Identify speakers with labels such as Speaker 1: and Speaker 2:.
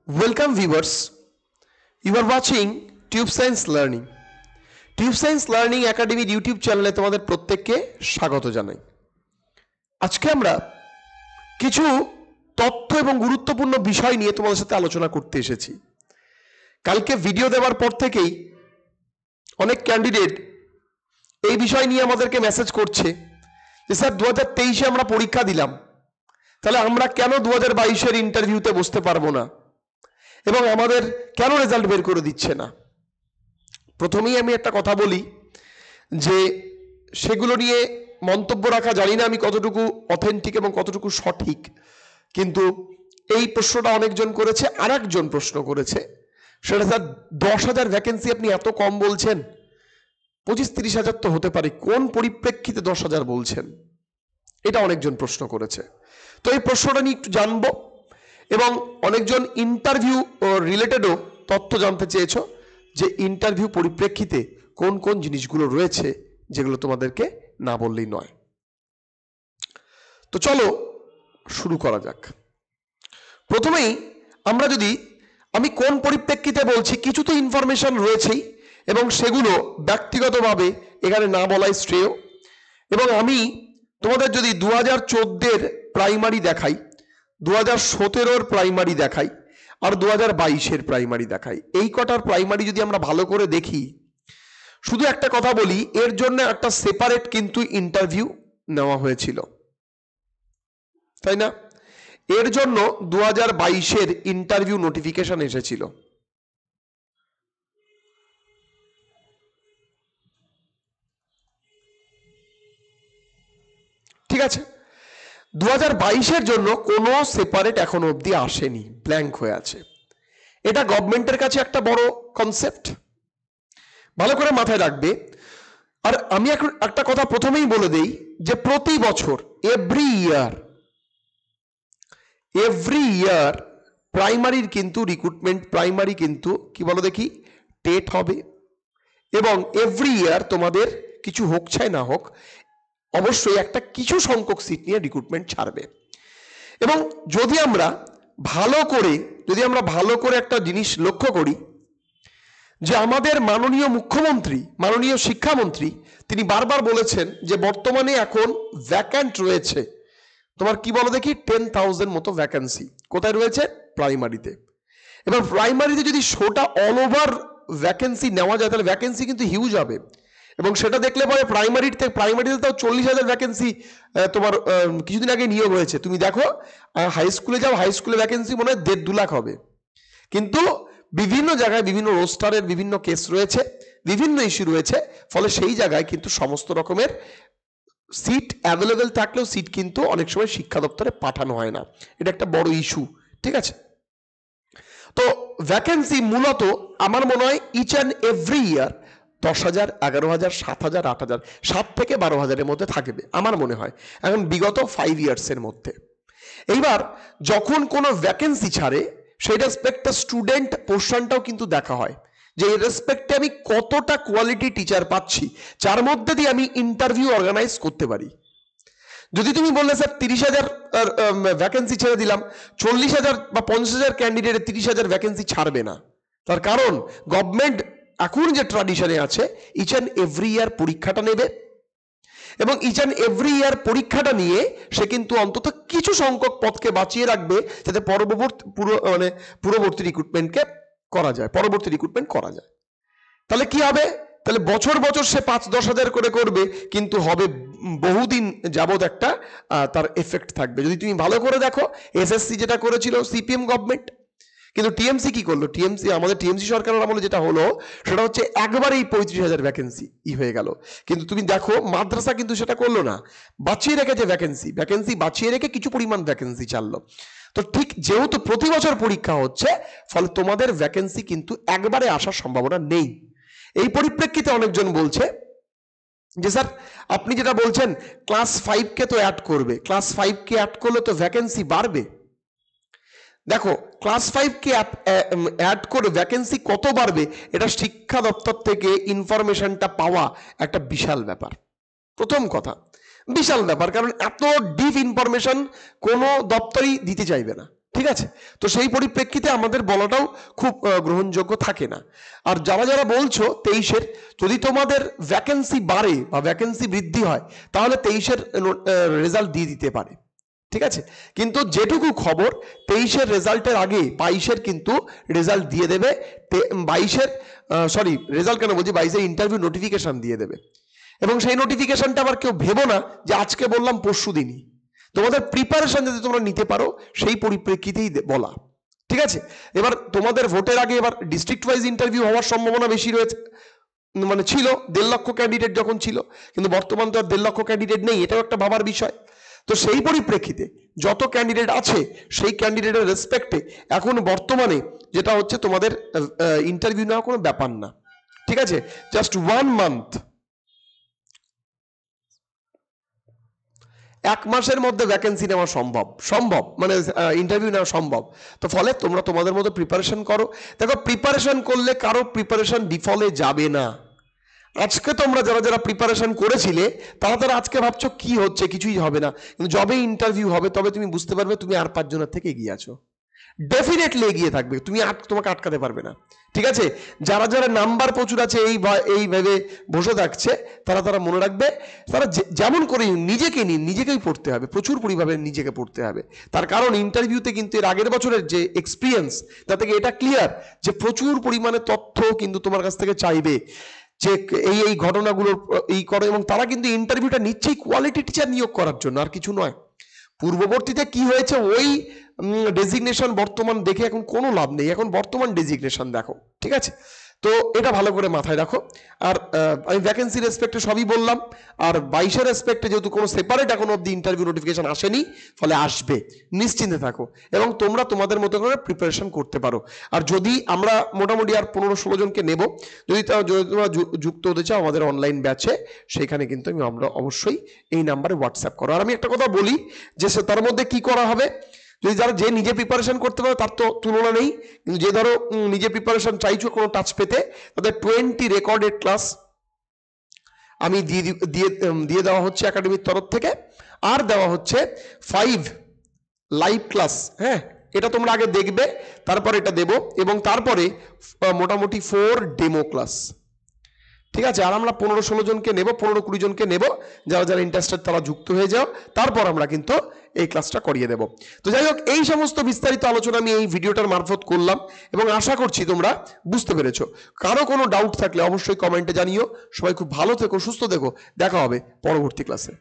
Speaker 1: Welcome viewers, you are watching Tube Science Learning. Tube Science Learning Academy YouTube চ্যানেলে তোমাদের প্রত্যেককে স্বাগত জানাই। আজকে আমরা কিছু তথ্য এবং গুরুত্বপূর্ণ বিষয় নিয়ে তোমাদের সাথে আলোচনা করতে এসেছি। কালকে ভিডিও দেওয়ার পর থেকেই অনেক ক্যান্ডিডেট এই বিষয় নিয়ে আমাদেরকে মেসেজ করছে যে স্যার 2023-এ আমরা পরীক্ষা দিলাম, তাহলে আমরা কেন 2022-এর ইন্টারভিউতে বসতে পারবো না এবং আমাদের কেন রেজাল্ট বের করে দিচ্ছে না। প্রথমেই আমি একটা কথা বলি যে সেগুলো নিয়ে মন্তব্য রাখা জানি না আমি কতটুকু অথেন্টিক এবং কতটুকু সঠিক, কিন্তু এই প্রশ্নটা অনেকজন করেছে। আর একজন প্রশ্ন করেছে, সেটা স্যার 10,000 ভ্যাকেন্সি আপনি এত কম বলছেন, 25-30 হাজার তো হতে পারে, কোন পরিপ্রেক্ষিতে 10,000 বলছেন? এটা অনেকজন প্রশ্ন করেছে। তো এই প্রশ্নটা নিয়ে একটু জানবো এবং অনেকজন ইন্টারভিউ রিলেটেডও তথ্য জানতে চেয়েছো যে ইন্টারভিউ পরিপ্রেক্ষিতে কোন কোন জিনিসগুলো রয়েছে যেগুলো তোমাদেরকে না বললেই নয়। তো চলো শুরু করা যাক। প্রথমেই আমি কোন পরিপ্রেক্ষিতে বলছি, কিছু তো ইনফরমেশন রয়েছেই এবং সেগুলো ব্যক্তিগতভাবে এখানে না বলাই শ্রেয়। এবং আমি তোমাদের যদি 2014-এর প্রাইমারি দেখাই, 2017-এর প্রাইমারি দেখাই আর 2022-এর প্রাইমারি দেখাই, এই কটার প্রাইমারি যদি আমরা ভালো করে দেখি, শুধু একটা কথা বলি, এর জন্য একটা সেপারেট কিন্তু ইন্টারভিউ নেওয়া হয়েছিল, তাই না? এর জন্য 2022-এর ইন্টারভিউ নোটিফিকেশন এসেছিল। ঠিক আছে, 2022-এর জন্য কোনো সেপারেট এখনো অবধি আসেনি, ব্ল্যাঙ্ক হয়ে আছে। এটা গভর্নমেন্টের কাছে একটা বড় কনসেপ্ট, ভালো করে মাথায় রাখবে। আর আমি একটা কথা প্রথমেই বলে দেই যে প্রতি বছর এভরি ইয়ার প্রাইমারির কিন্তু রিক্রুটমেন্ট, প্রাইমারি কিন্তু কি বলো দেখি, টেট হবে এবং এভরি ইয়ার তোমাদের কিছু হোক চাই না হোক অবশ্যই একটা কিছু সংখ্যক সিট নিয়ে রিক্রুটমেন্ট ছাড়বে। এবং যদি আমরা ভালো করে একটা জিনিস লক্ষ্য করি যে আমাদের মাননীয় মুখ্যমন্ত্রী, মাননীয় শিক্ষামন্ত্রী, তিনি বারবার বলেছেন যে বর্তমানে এখন ভ্যাকান্ট রয়েছে তোমার কি বলো দেখি 10,000 মতো ভ্যাকেন্সি। কোথায় রয়েছে? প্রাইমারিতে। এবার প্রাইমারিতে যদি শোটা অল ওভার ভ্যাকেন্সি নেওয়া যায় তাহলে ভ্যাকেন্সি কিন্তু হিউজ হবে। এবং সেটা দেখলে পরে প্রাইমারিতে তাও 40,000 ভ্যাকেন্সি তোমার কিছুদিন আগে নিয়োগ হয়েছে। তুমি দেখো হাই স্কুলে যাও, হাই স্কুলে ভ্যাকেন্সি মনে হয় 1.5-2 লাখ হবে। কিন্তু বিভিন্ন জায়গায় বিভিন্ন রোস্টারের বিভিন্ন কেস রয়েছে, বিভিন্ন ইস্যু রয়েছে, ফলে সেই জায়গায় কিন্তু সমস্ত রকমের সিট অ্যাভেলেবেল থাকলেও সিট কিন্তু অনেক সময় শিক্ষা দপ্তরে পাঠানো হয় না। এটা একটা বড় ইস্যু, ঠিক আছে? তো ভ্যাকেন্সি মূলত আমার মনে হয় ইচ অ্যান্ড এভরি ইয়ার 10,000, 11,000, 7,000, 8,000, 7 থেকে 12,000-এর মধ্যে থাকবে আমার মনে হয়, এখন বিগত 5 ইয়ার্সের মধ্যে। এইবার যখন কোনো ভ্যাকেন্সি ছাড়ে সেই রেসপেক্টে স্টুডেন্ট পোর্শনটাও কিন্তু দেখা হয় যে এই রেসপেক্টে আমি কতটা কোয়ালিটি টিচার পাচ্ছি, যার মধ্যে দিয়ে আমি ইন্টারভিউ অর্গানাইজ করতে পারি। যদি তুমি বললে স্যার 30,000 ভ্যাকেন্সি ছেড়ে দিলাম, 40,000 বা 50,000 ক্যান্ডিডেট 30,000 ভ্যাকেন্সি ছাড়বে না। তার কারণ গভর্নমেন্ট এখন যে ট্র্যাডিশনে আছে ইচ অ্যান্ড এভরি ইয়ার পরীক্ষাটা নেবে এবং ইচ অ্যান্ড এভরি ইয়ার পরীক্ষাটা নিয়ে সে কিন্তু অন্তত কিছু সংখ্যক পদকে বাঁচিয়ে রাখবে যাতে পরবর্তী রিক্রুটমেন্ট করা যায়। তাহলে কি হবে? তাহলে বছর বছর সে 5-10 হাজার করে করবে, কিন্তু হবে বহুদিন যাবত একটা তার এফেক্ট থাকবে। যদি তুমি ভালো করে দেখো এসএসসি যেটা করেছিল সিপিএম গভর্নমেন্ট, কিন্তু টিএমসি কি করলো? আমাদের টিএমসি সরকারের আমলে যেটা হলো সেটা হচ্ছে একবারেই 35,000 ভ্যাকেন্সি হয়ে গেল। কিন্তু তুমি দেখো মাদ্রাসা কিন্তু সেটা করলো না, বাঁচিয়ে রেখেছে ভ্যাকেন্সি বাঁচিয়ে রেখে কিছু পরিমাণ ভ্যাকেন্সি ছাড়লো। তো ঠিক যেহেতু প্রতি বছর পরীক্ষা হচ্ছে, ফলে তোমাদের ভ্যাকেন্সি কিন্তু একবারে আসার সম্ভাবনা নেই। এই পরিপ্রেক্ষিতে অনেকজন বলছে যে স্যার আপনি যেটা বলছেন ক্লাস 5-কে তো অ্যাড করবে, ক্লাস 5-কে অ্যাড করলে তো ভ্যাকেন্সি বাড়বে। দেখো ক্লাস 5-কে অ্যাড করে ভ্যাকেন্সি কত বাড়বে এটা শিক্ষা দপ্তর থেকে ইনফরমেশনটা পাওয়া একটা বিশাল ব্যাপার। প্রথম কথা বিশাল ব্যাপার, কারণ এত ডিপ ইনফরমেশন কোনো দপ্তরই দিতে চাইবে না, ঠিক আছে? তো সেই পরিপ্রেক্ষিতে আমাদের বলাটাও খুব গ্রহণযোগ্য থাকে না। আর যারা যারা বলছো 23-এর, যদি তোমাদের ভ্যাকেন্সি বাড়ে বা ভ্যাকেন্সি বৃদ্ধি হয় তাহলে 23-এর রেজাল্ট দিয়ে দিতে পারে, ঠিক আছে? কিন্তু যেটুকু খবর 23-এর রেজাল্টের আগে 22-এর কিন্তু রেজাল্ট দিয়ে দেবে। 22-এর রেজাল্ট কেন বলছি, 22-এর ইন্টারভিউ নোটিফিকেশন দিয়ে দেবে। এবং সেই নোটিফিকেশনটা আবার কেউ ভেবো না যে আজকে বললাম পরশু দিনই, তোমাদের প্রিপারেশন যাতে তোমরা নিতে পারো সেই পরিপ্রেক্ষিতেই বলা, ঠিক আছে? এবার তোমাদের ভোটের আগে এবার ডিস্ট্রিক্ট ওয়াইজ ইন্টারভিউ হওয়ার সম্ভাবনা বেশি রয়েছে, মানে ছিল 1.5 লক্ষ ক্যান্ডিডেট যখন ছিল, কিন্তু বর্তমান তো আর 1.5 লক্ষ ক্যান্ডিডেট নেই, এটাও একটা ভাবার বিষয়। তো সেই পরিপ্রেক্ষিতে যত ক্যান্ডিডেট আছে সেই ক্যান্ডিডেটের রেসপেক্টে এখন বর্তমানে যেটা হচ্ছে তোমাদের ইন্টারভিউ নেওয়া কোনো ব্যাপার না, ঠিক আছে? জাস্ট 1 মান্থ, 1 মাসের মধ্যে ভ্যাকেন্সি নেওয়া সম্ভব, মানে ইন্টারভিউ নেওয়া সম্ভব। তো ফলে তোমরা তোমাদের মতো প্রিপারেশন করো। দেখো, প্রিপারেশন করলে কারো প্রিপারেশন বিফলে যাবে না। আজকে তোমরা যারা যারা প্রিপারেশন করেছিলে তারা আজকে ভাবছো কি হচ্ছে, কিছুই হবে না, কিন্তু যবে ইন্টারভিউ হবে তবে তুমি বুঝতে পারবে তুমি আর 5 জনের থেকে এগিয়ে আছো, ডেফিনেটলি এগিয়ে থাকবে, তোমাকে আটকাতে পারবে না, ঠিক আছে? যারা যারা নাম্বার প্রচুর আছে এই ভেবে বসে থাকছে তারা মনে রাখবে, তারা যেমন করে নিজেকেই পড়তে হবে, প্রচুর পরিমাণে নিজেকে পড়তে হবে। তার কারণ ইন্টারভিউতে কিন্তু এর আগের বছরের যে এক্সপিরিয়েন্স, তা থেকে এটা ক্লিয়ার যে প্রচুর পরিমাণে তথ্য কিন্তু তোমার কাছ থেকে চাইবে যে এই ঘটনাগুলোর করো, এবং তারা কিন্তু ইন্টারভিউটা নিচ্ছেই কোয়ালিটি টিচার নিয়োগ করার জন্য, আর কিছু নয়। পূর্ববর্তীতে কি হয়েছে, ওই ডেজিগনেশন বর্তমান দেখে এখন কোনো লাভ নেই, এখন বর্তমান ডেজিগনেশন দেখো, ঠিক আছে? তো এটা ভালো করে মাথায় রাখো। আর আমি ভ্যাকেন্সি রেসপেক্টে সবই বললাম। আর 22-এর রেসপেক্টে যেহেতু কোনো সেপারেট এখন অব্দি ইন্টারভিউ নোটিফিকেশন আসেনি, ফলে আসবে, নিশ্চিন্তে থাকো এবং তোমরা তোমাদের মতো করে প্রিপারেশন করতে পারো। আর যদি আমরা মোটামুটি আর 15-16 জনকে নেব, যদি তোমরা যুক্ত হতে চাও আমাদের অনলাইন ব্যাচে, সেখানে কিন্তু আমরা অবশ্যই এই নাম্বারে হোয়াটসঅ্যাপ করো। আর আমি একটা কথা বলি যে তার মধ্যে কি করা হবে, যদি যে নিজে প্রিপারেশন করতে পারে তার তো তুলনা নেই, কিন্তু যে ধরো নিজে প্রিপারেশন চাইছো কোনো টাচ পেতে, তাদের 20 রেকর্ডেড ক্লাস আমি দিয়ে দেওয়া হচ্ছে একাডেমির তরফ থেকে, আর দেওয়া হচ্ছে 5 লাইভ ক্লাস। হ্যাঁ, এটা তোমরা আগে দেখবে, তারপর এটা দেব, এবং তারপরে মোটামুটি 4 ডেমো ক্লাস, ঠিক আছে? আর আমরা 15-16 জনকে নেব, 15-20 জনকে নেব, যারা যারা ইন্টারেস্টেড তারা যুক্ত হয়ে যাও, তারপর আমরা কিন্তু এই ক্লাসটা করিয়ে দেব। তো যাই হোক, এই সমস্ত বিস্তারিত আলোচনা আমি এই ভিডিওটার মারফত করলাম এবং আশা করছি তোমরা বুঝতে পেরেছো। কারো কোনো ডাউট থাকলে অবশ্যই কমেন্টে জানিও। সবাই খুব ভালো থেকো, সুস্থ থেকো, দেখা হবে পরবর্তী ক্লাসে।